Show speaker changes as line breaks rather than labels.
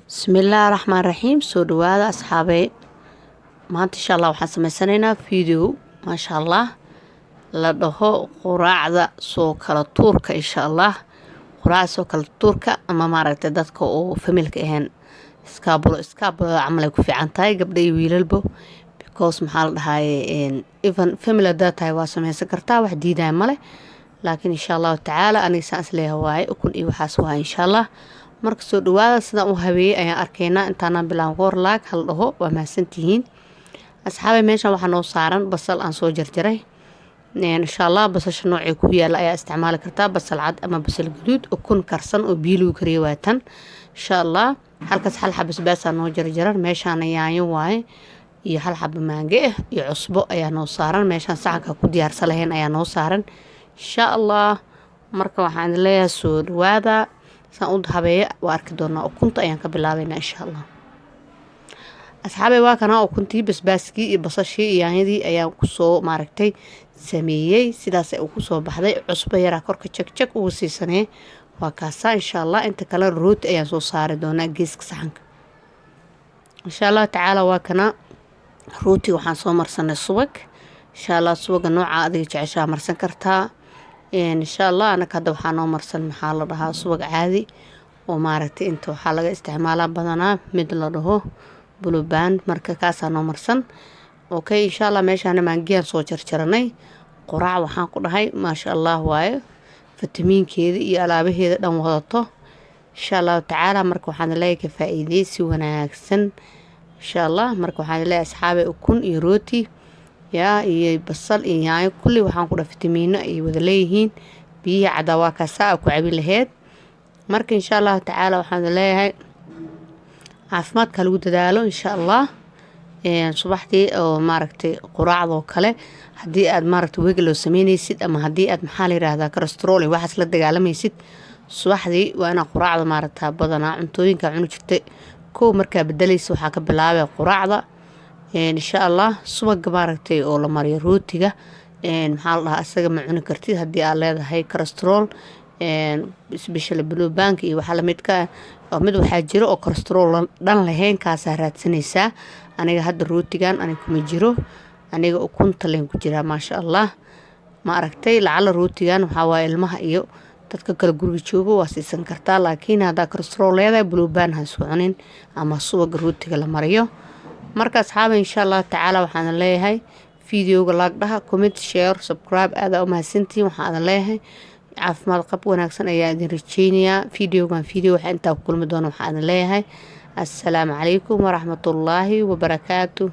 bismillaahi raxmaan raxiim soo dhawaada asxaabey maanta insha allah waxaan sameysanaynaa video maasha allah la dhaho quraacda soo kala tuurka insha allah quraacda soo kala tuurka ama maaragtay dadka oo familka ahayn iskaabulo camal ay ku fiican tahay gabdha iyo wiilalbo because maxaa la dhahaye even family hadaa tahay waa sameysan kartaa wax diidaya male laakiin insha allahu tacaala aniga saan isleeyahay waaye ukun iyo waxaas waaye insha allah marka soo dhawaada sidaan u habeeyey ayaan arkaynaa intaanaan bilaan goor laag hal dhaho waa mahadsantihiin asxaabay meeshan waxaa noo saaran basal aan soo jarjaray insha allah basasha noocay ku yaala ayaa isticmaali kartaa basal cad ama basal gaduud ukun karsan oo biyo lagu kariyo waatan insha allah halkaas hal xabo basbaas noo jarjaran meeshaana yaanyo waaye iyo hal xabo maange ah iyo cusbo ayaa noo saaran meeshaan saxanka ku diyaarsan lahayn ayaa noo saaran insha allah marka waxaan leeyahay soo dhawaada saan u habeeya waa arki doonaa ukunta ayaan ka bilaabaynaa insha allah asxaabay waa kana ukuntii basbaaskii iyo basashii iyo yaanyadii ayaan kusoo maaragtay sameeyey sidaas ay ugu soo baxday cusbo yaraa korka jagjag ugu siisanee waa kaasaa insha allah inta kale rooti ayaan soo saari doonaa geeska saxanka insha allah tacaala waa kana rooti waxaan soo marsanay subag insha allah subaga nooca adiga jeceshaa marsan kartaa insha allah anaka hadda waxaa noo marsan maxaa la dhahaa subag caadi oo maaragtay inta waxaa laga isticmaalaa badanaa mid la dhaho bulubaan marka kaasaa noo marsan okay insha allah meeshaana maangiyaan soo jarjaranay quraac waxaan ku dhahay maasha allah waaye fitamiinkeeda iyo alaabaheeda dhan wadato insha allahu tacaala marka waxaan leeyahay ka faa'iideysi wanaagsan insha allah marka waxaan leeyahay asxaabay ukun iyo rooti yaa iyo basal iyo yaanyo kulli waxaan ku dhahay fitamiino ay wada leeyihiin biyaha caddaa waa kaasaa ku cabi laheyd marka insha allahu tacaala waxaan leeyahay caafimaadka lagu dadaalo insha allah subaxdii oo maaragtay quraacdoo kale haddii aad maaragtay weeg loo sameynaysid ama haddii aad maxaa la yiraahdaa kolestarool iyo waxaas la dagaalamaysid subaxdii waa inaad quraacda maaragtaa badanaa cuntooyinka cuni jirtay kow markaa bedelaysa waxaa ka bilaabay quraacda insha allah subaga maaragtay oo la mariyo rootiga maxaa la dhahaa isaga ma cuni kartid haddii aad leedahay kolestarool isbeshal buluubaanka iyo waxaa lamidka mid waxaa jiro oo kolestarool dhan lahayn kaasaa raadsanaysaa aniga hadda rootigan aniga kuma jiro aniga ukunta leen ku jiraa maasha allah ma aragtay lacala rootigan waxaa waaye ilmaha iyo dadka kale guriga joogo waa siisan kartaa laakiin haddaa kolestarool leedahay buluubaan ha isku cunin ama subaga rootiga la mariyo marka asxaaba insha allah tacaala waxaan leeyahay videoga laagdhaha comment share subscribe aada u mahadsantihiin waxaan leeyahay caafimaad qab wanaagsan ayaa idin rajeynayaa videogan waxa intaa ku kulmi doona waxaan leeyahay assalaamu calaykum waraxmatullaahi wabarakaatuh